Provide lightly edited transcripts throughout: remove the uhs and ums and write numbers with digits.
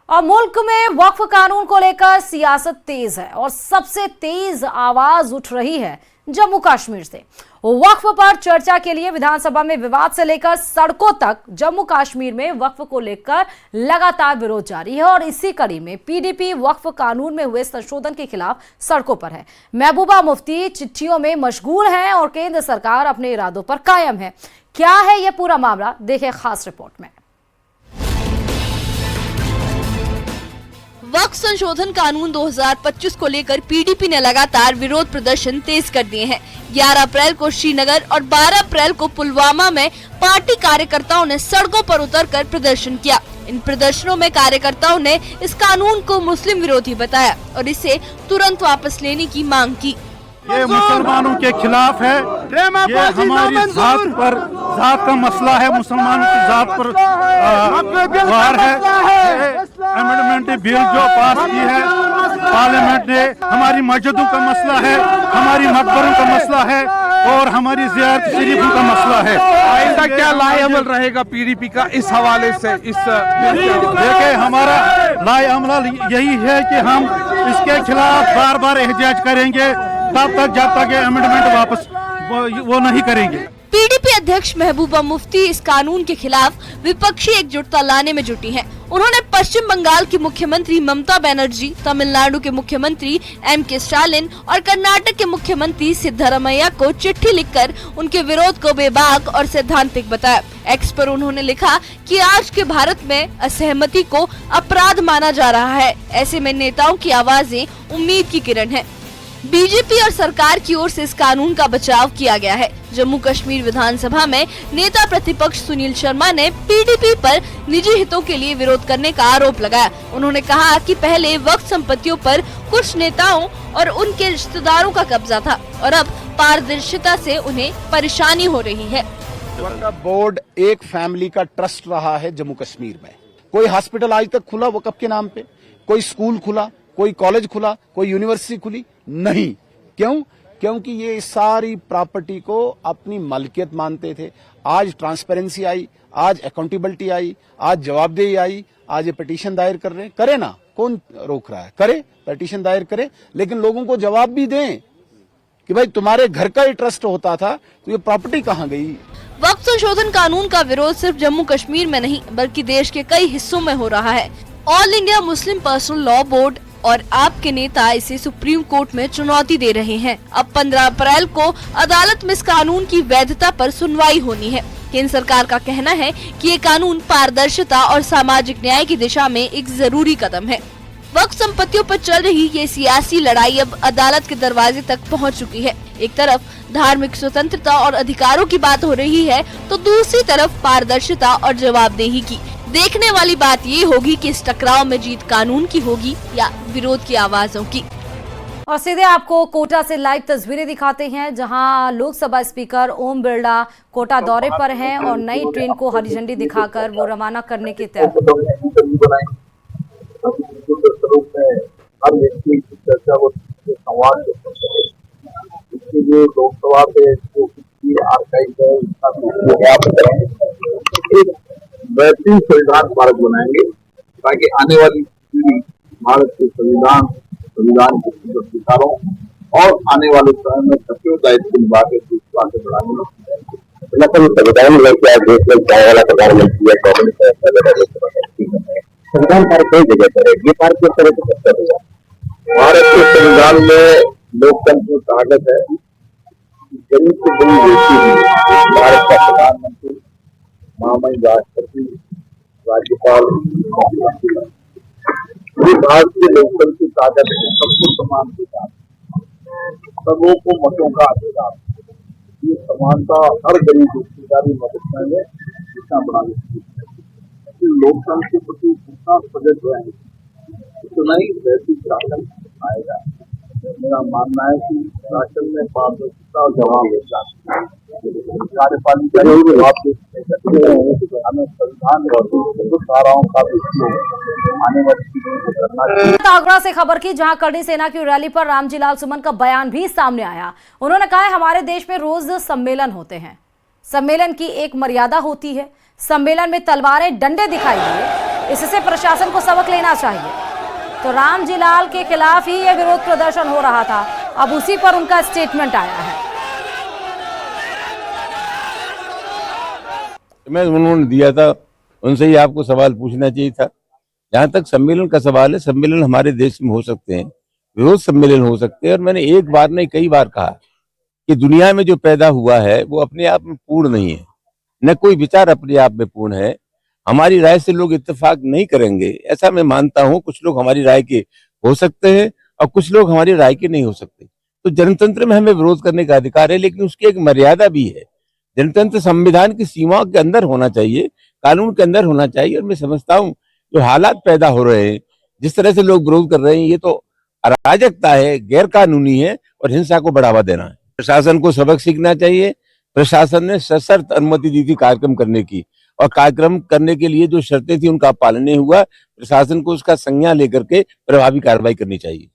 और मुल्क में वक्फ कानून को लेकर सियासत तेज है और सबसे तेज आवाज उठ रही है जम्मू कश्मीर से। वक्फ पर चर्चा के लिए विधानसभा में विवाद से लेकर सड़कों तक जम्मू कश्मीर में वक्फ को लेकर लगातार विरोध जारी है और इसी कड़ी में पीडीपी वक्फ कानून में हुए संशोधन के खिलाफ सड़कों पर है। महबूबा मुफ्ती चिट्ठियों में मशगूल हैं और केंद्र सरकार अपने इरादों पर कायम है। क्या है यह पूरा मामला, देखें खास रिपोर्ट में। वक्फ संशोधन कानून 2025 को लेकर पीडीपी ने लगातार विरोध प्रदर्शन तेज कर दिए हैं। 11 अप्रैल को श्रीनगर और 12 अप्रैल को पुलवामा में पार्टी कार्यकर्ताओं ने सड़कों पर उतरकर प्रदर्शन किया। इन प्रदर्शनों में कार्यकर्ताओं ने इस कानून को मुस्लिम विरोधी बताया और इसे तुरंत वापस लेने की मांग की। ये मुसलमानों के खिलाफ है, ये हमारी जात का मसला है, मुसलमानों की जात पर वार है। अमेंडमेंट बिल जो पास की है पार्लियामेंट ने, हमारी मस्जिदों का मसला है, हमारी मकबरों का मसला है और हमारी ज़ियारत शरीफों का मसला है। आइंदा क्या लाएअमल रहेगा पीडीपी का इस हवाले से? देखिए, हमारा लाएअमल यही है कि हम इसके खिलाफ बार बार एहतजाज करेंगे तब तक जब तक ये अमेंडमेंट वापस वो नहीं करेंगे। पीडीपी अध्यक्ष महबूबा मुफ्ती इस कानून के खिलाफ विपक्षी एकजुटता लाने में जुटी हैं। उन्होंने पश्चिम बंगाल की मुख्यमंत्री ममता बनर्जी, तमिलनाडु के मुख्यमंत्री एम.के. स्टालिन और कर्नाटक के मुख्यमंत्री सिद्धरामैया को चिट्ठी लिखकर उनके विरोध को बेबाक और सैद्धांतिक बताया। एक्स पर उन्होंने लिखा कि आज के भारत में असहमति को अपराध माना जा रहा है। ऐसे में नेताओं की आवाजें उम्मीद की किरण है। बीजेपी और सरकार की ओर से इस कानून का बचाव किया गया है। जम्मू कश्मीर विधानसभा में नेता प्रतिपक्ष सुनील शर्मा ने पीडीपी पर निजी हितों के लिए विरोध करने का आरोप लगाया। उन्होंने कहा कि पहले वक्फ संपत्तियों पर कुछ नेताओं और उनके रिश्तेदारों का कब्जा था और अब पारदर्शिता से उन्हें परेशानी हो रही है। बोर्ड एक फैमिली का ट्रस्ट रहा है जम्मू कश्मीर में। कोई हॉस्पिटल आज तक खुला वक्फ के नाम पे, कोई स्कूल खुला, कोई कॉलेज खुला, कोई यूनिवर्सिटी खुली नहीं। क्यों? क्योंकि ये सारी प्रॉपर्टी को अपनी मलकियत मानते थे। आज ट्रांसपेरेंसी आई, आज अकाउंटेबिलिटी आई, आज जवाबदेही आई, आज ये पिटीशन दायर कर रहे हैं। करे ना, कौन रोक रहा है? करे, पिटीशन दायर करे, लेकिन लोगों को जवाब भी दें कि भाई तुम्हारे घर का ही ट्रस्ट होता था तो ये प्रॉपर्टी कहाँ गई। वक्फ संशोधन कानून का विरोध सिर्फ जम्मू कश्मीर में नहीं बल्कि देश के कई हिस्सों में हो रहा है। All India Muslim personal law board और आपके नेता इसे सुप्रीम कोर्ट में चुनौती दे रहे हैं। अब 15 अप्रैल को अदालत में इस कानून की वैधता पर सुनवाई होनी है। केंद्र सरकार का कहना है कि ये कानून पारदर्शिता और सामाजिक न्याय की दिशा में एक जरूरी कदम है। वक्फ संपत्तियों पर चल रही ये सियासी लड़ाई अब अदालत के दरवाजे तक पहुंच चुकी है। एक तरफ धार्मिक स्वतंत्रता और अधिकारों की बात हो रही है तो दूसरी तरफ पारदर्शिता और जवाबदेही की। देखने वाली बात ये होगी कि इस टकराव में जीत कानून की होगी या विरोध की आवाजों की। और सीधे आपको कोटा से लाइव तस्वीरें दिखाते हैं जहां लोकसभा स्पीकर ओम बिरला कोटा दौरे पर हैं और नई ट्रेन को हरी झंडी दिखाकर वो रवाना करने की तैयारी। लोकसभा पे बेहतरीन संविधान स्मारक बनाएंगे ताकि आने वाली पीढ़ी भारत के संविधान के अधिकारों और आने वाले समय में सक्रिय दायित्व निभा के आगे बढ़ाने संविधान पार्क कई जगह पर है। ये पार्क किस तरह से सकता होगा? भारत के संविधान में लोकतंत्र में ताकत है। गरीब से गरीब व्यक्ति भारत का प्रधानमंत्री, महामहिम राष्ट्रपति, राज्यपाल, भारत के लोकतंत्र की ताकत है। सबको समान अधिकार, सबों को मतों का अधिकार, ये समानता हर गरीब व्यक्ति मदद में जितना बना लोकतंत्र के प्रति जितना सजग रहेंगे उतना ही वैसी शासन आएगा। मेरा मानना है कि शासन में पारदर्शिता और जवाब कार्यपालिका हमें संविधान और धाराओं का आने वाली। आगरा से खबर की जहां करनी सेना की रैली पर रामजी लाल सुमन का बयान भी सामने आया। उन्होंने कहा है हमारे देश में रोज सम्मेलन होते हैं, सम्मेलन की एक मर्यादा होती है। सम्मेलन में तलवारें डंडे दिखाई दिए इससे प्रशासन को सबक लेना चाहिए। तो रामजीलाल के खिलाफ ही यह विरोध प्रदर्शन हो रहा था, अब उसी पर उनका स्टेटमेंट आया है। मैं उन्होंने दिया था, उनसे ही आपको सवाल पूछना चाहिए था। जहां तक सम्मेलन का सवाल है, सम्मेलन हमारे देश में हो सकते हैं, विरोध सम्मेलन हो सकते हैं। और मैंने एक बार नहीं कई बार कहा कि दुनिया में जो पैदा हुआ है वो अपने आप में पूर्ण नहीं है, न कोई विचार अपने आप में पूर्ण है। हमारी राय से लोग इत्तेफाक नहीं करेंगे, ऐसा मैं मानता हूं। कुछ लोग हमारी राय के हो सकते हैं और कुछ लोग हमारी राय के नहीं हो सकते। तो जनतंत्र में हमें विरोध करने का अधिकार है, लेकिन उसकी एक मर्यादा भी है। जनतंत्र संविधान की सीमाओं के अंदर होना चाहिए, कानून के अंदर होना चाहिए। और मैं समझता हूं जो हालात पैदा हो रहे हैं, जिस तरह से लोग विरोध कर रहे हैं, ये तो अराजकता है, गैर कानूनी है और हिंसा को बढ़ावा देना है। प्रशासन को सबक सीखना चाहिए। प्रशासन ने सशर्त अनुमति दी थी कार्यक्रम करने की, और कार्यक्रम करने के लिए जो शर्तें थी उनका पालन नहीं हुआ। प्रशासन को उसका संज्ञान लेकर के प्रभावी कार्रवाई करनी चाहिए।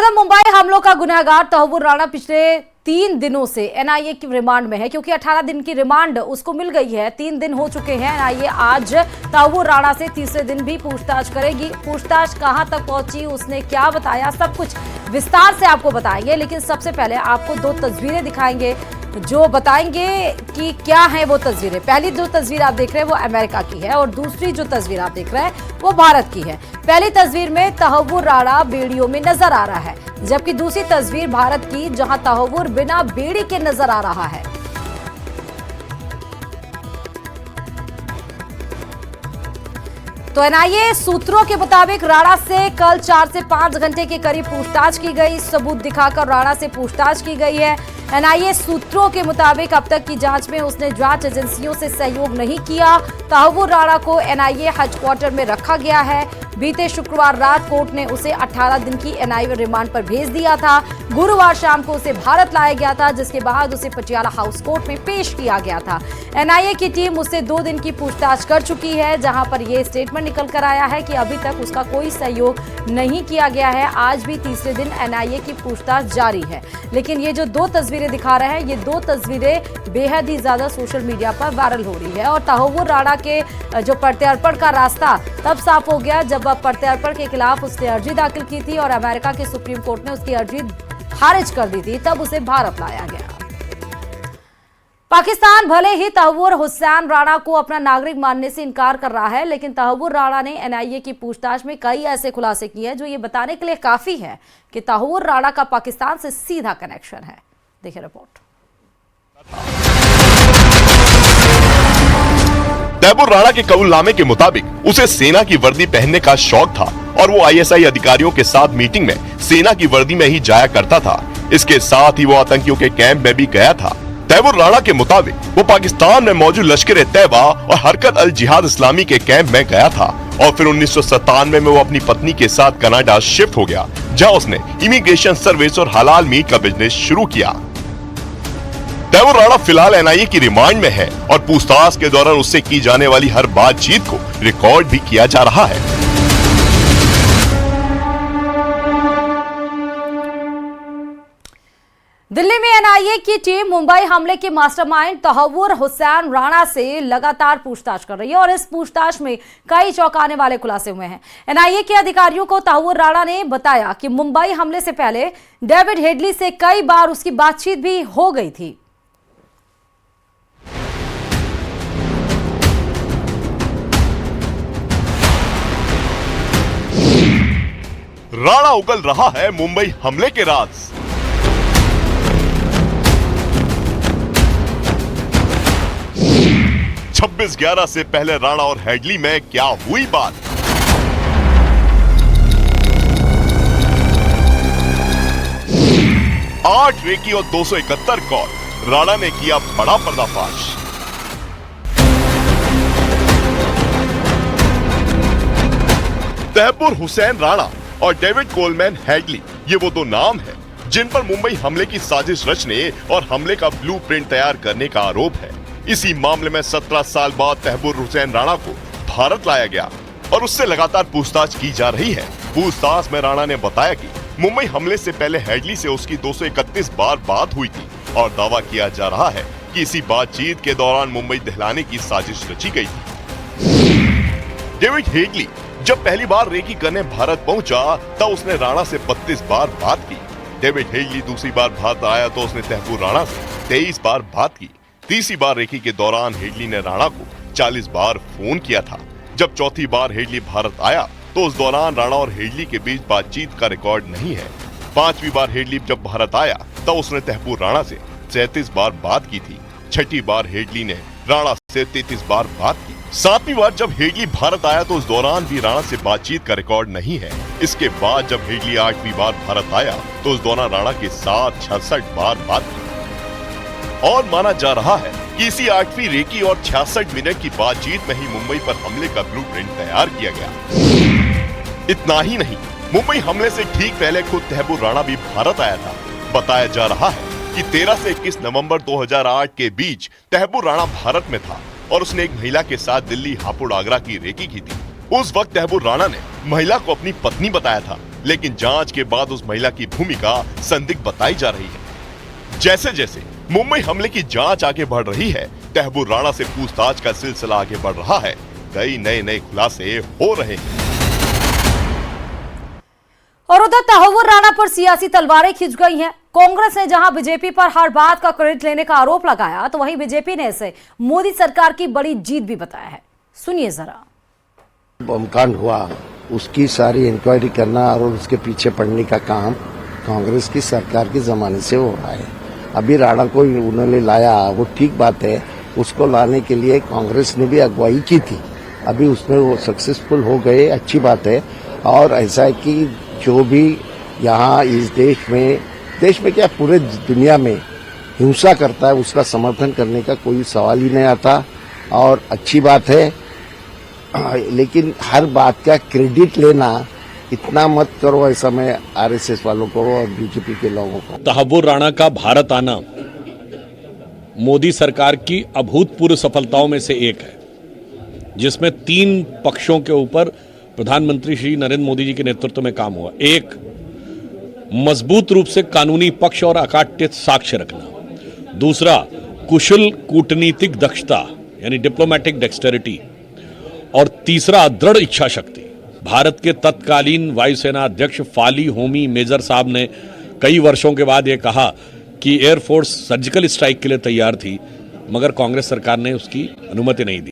मुंबई हमलों का गुनहगार तहव्वुर राणा पिछले 3 दिनों से एनआईए की रिमांड में है, क्योंकि 18 दिन की रिमांड उसको मिल गई है। 3 दिन हो चुके हैं। एनआईए आज तहव्वुर राणा से तीसरे दिन भी पूछताछ करेगी। पूछताछ कहां तक पहुंची, उसने क्या बताया, सब कुछ विस्तार से आपको बताएंगे। लेकिन सबसे पहले आपको 2 तस्वीरें दिखाएंगे जो बताएंगे कि क्या है वो तस्वीरें। पहली जो तस्वीर आप देख रहे हैं वो अमेरिका की है और दूसरी जो तस्वीर आप देख रहे हैं वो भारत की है। पहली तस्वीर में तहव्वुर राणा बेड़ियों में नजर आ रहा है, जबकि दूसरी तस्वीर भारत की जहां तहव्वुर बिना बेड़ी के नजर आ रहा है। तो एनआईए सूत्रों के मुताबिक राणा से कल 4 से 5 घंटे के करीब पूछताछ की गई। सबूत दिखाकर राणा से पूछताछ की गई है। एनआईए सूत्रों के मुताबिक अब तक की जांच में उसने जांच एजेंसियों से सहयोग नहीं किया। तहव्वुर राणा को एनआईए हेडक्वार्टर में रखा गया है। बीते शुक्रवार रात कोर्ट ने उसे 18 दिन की एनआईए रिमांड पर भेज दिया था। गुरुवार शाम को उसे भारत लाया गया था, जिसके बाद उसे पटियाला हाउस कोर्ट में पेश किया गया था। एनआईए की टीम उससे 2 दिन की पूछताछ कर चुकी है, जहां पर यह स्टेटमेंट निकल कर आया है कि अभी तक उसका कोई सहयोग नहीं किया गया है। आज भी तीसरे दिन एनआईए की पूछताछ जारी है। लेकिन ये जो 2 तस्वीरें दिखा रहे हैं, ये 2 तस्वीरें बेहद ही ज्यादा सोशल मीडिया पर वायरल हो रही है। और तहव्वुर राणा के जो प्रत्यार्पण का रास्ता तब साफ हो गया जब प्रत्यार्पण के खिलाफ उसने अर्जी दाखिल की थी और अमेरिका के सुप्रीम कोर्ट ने उसकी अर्जी खारिज कर दी थी, तब उसे भारत लाया गया। पाकिस्तान भले ही तहव्वुर हुसैन राणा को अपना नागरिक मानने से इनकार कर रहा है, लेकिन तहव्वुर राणा ने एनआईए की पूछताछ में कई ऐसे खुलासे किए हैं जो ये बताने के लिए काफी है कि तहव्वुर राणा का पाकिस्तान से सीधा कनेक्शन है। देखिए रिपोर्ट। तहव्वुर राणा के कबूलनामे के मुताबिक उसे सेना की वर्दी पहनने का शौक था और वो आईएसआई अधिकारियों के साथ मीटिंग में सेना की वर्दी में ही जाया करता था। इसके साथ ही वो आतंकियों के कैंप में भी गया था। तहव्वुर राणा के मुताबिक वो पाकिस्तान में मौजूद लश्कर तैयबा और हरकत अल जिहाद इस्लामी के कैंप में गया था और फिर 1997 में वो अपनी पत्नी के साथ कनाडा शिफ्ट हो गया, जहाँ उसने इमिग्रेशन सर्विस और हलाल मीट का बिजनेस शुरू किया। तहव्वुर राणा फिलहाल एनआईए की रिमांड में है और पूछताछ के दौरान उससे की जाने वाली हर बातचीत को रिकॉर्ड भी किया जा रहा है। दिल्ली में एनआईए की टीम मुंबई हमले के मास्टरमाइंड तहव्वुर हुसैन राणा से लगातार पूछताछ कर रही है और इस पूछताछ में कई चौंकाने वाले खुलासे हुए हैं। एनआईए के अधिकारियों को तहव्वुर राणा ने बताया कि मुंबई हमले से पहले डेविड हेडली से कई बार उसकी बातचीत भी हो गई थी। राणा उगल रहा है मुंबई हमले के राज। छब्बीस 11 से पहले राणा और हेडली में क्या हुई बात? आठ रेकी और 271 कॉल, राणा ने किया बड़ा पर्दाफाश। तहव्वुर हुसैन राणा और डेविड कोलमैन हेडली, ये वो 2 नाम हैं जिन पर मुंबई हमले की साजिश रचने और हमले का ब्लूप्रिंट तैयार करने का आरोप है। इसी मामले में 17 साल बाद तहव्वुर हुसैन राणा को भारत लाया गया और उससे लगातार पूछताछ की जा रही है। पूछताछ में राणा ने बताया कि मुंबई हमले से पहले हेडली से उसकी 231 बार बात हुई थी और दावा किया जा रहा है कि इसी बातचीत के दौरान मुंबई दहलाने की साजिश रची गई थी। डेविड हेडली जब पहली बार रेकी करने भारत पहुंचा तब उसने राणा से 32 बार बात की। डेविड हेडली दूसरी बार भारत आया तो उसने तैमूर राणा से 23 बार बात की। तीसरी बार रेकी के दौरान हेडली ने राणा को 40 बार फोन किया था। जब चौथी बार हेडली भारत आया तो उस दौरान राणा और हेडली के बीच बातचीत का रिकॉर्ड नहीं है। पांचवी बार हेडली जब भारत आया तब उसने तैमूर राणा से 37 बार बात की थी। छठी बार हेडली ने राणा से 33 बार बात की। सातवीं बार जब हेडली भारत आया तो उस दौरान भी राणा से बातचीत का रिकॉर्ड नहीं है। इसके बाद जब हेडली 8वीं बार भारत आया तो उस दौरान राणा के साथ 66 बार बात की। और माना जा रहा है कि इसी 8वीं रेकी और 66 मिनट की बातचीत में ही मुंबई पर हमले का ब्लूप्रिंट तैयार किया गया। इतना ही नहीं, मुंबई हमले से ठीक पहले खुद तैमूर राणा भी भारत आया था। बताया जा रहा है कि 13 से 21 नवंबर 2008 के बीच तैमूर राणा भारत में था और उसने एक महिला के साथ दिल्ली हापुड़ आगरा की रेकी की थी। उस वक्त तैमूर राणा ने महिला को अपनी पत्नी बताया था, लेकिन जांच के बाद उस महिला की भूमिका संदिग्ध बताई जा रही है। जैसे जैसे मुंबई हमले की जांच आगे बढ़ रही है, तैमूर राणा से पूछताछ का सिलसिला आगे बढ़ रहा है। कई नए खुलासे हो रहे हैं। और उधर तैमूर राणा पर सियासी तलवारें खिंच गई हैं। कांग्रेस ने जहां बीजेपी पर हर बात का क्रेडिट लेने का आरोप लगाया तो वहीं बीजेपी ने इसे मोदी सरकार की बड़ी जीत भी बताया है। सुनिए जरा। बमकांड हुआ उसकी सारी इंक्वायरी करना और उसके पीछे पड़ने का काम कांग्रेस की सरकार के जमाने से हो रहा है। अभी राणा को उन्होंने लाया, वो ठीक बात है। उसको लाने के लिए कांग्रेस ने भी अगुवाई की थी। अभी उसमें वो सक्सेसफुल हो गए, अच्छी बात है। और ऐसा है कि जो भी यहाँ इस देश में क्या पूरे दुनिया में हिंसा करता है उसका समर्थन करने का कोई सवाल ही नहीं आता। और अच्छी बात है, लेकिन हर बात का क्रेडिट लेना इतना मत करो, ऐसा मैं आरएसएस वालों को और बीजेपी के लोगों को। तैमूर राणा का भारत आना मोदी सरकार की अभूतपूर्व सफलताओं में से एक है, जिसमें 3 पक्षों के ऊपर प्रधानमंत्री श्री नरेंद्र मोदी जी के नेतृत्व में काम हुआ। एक, मजबूत रूप से कानूनी पक्ष और अकाट्य साक्ष्य रखना। दूसरा, कुशल कूटनीतिक दक्षता यानी डिप्लोमेटिक डेक्सटेरिटी। और तीसरा, दृढ़ इच्छा शक्ति। भारत के तत्कालीन वायुसेना अध्यक्ष फाली होमी मेजर साहब ने कई वर्षों के बाद यह कहा कि एयरफोर्स सर्जिकल स्ट्राइक के लिए तैयार थी, मगर कांग्रेस सरकार ने उसकी अनुमति नहीं दी।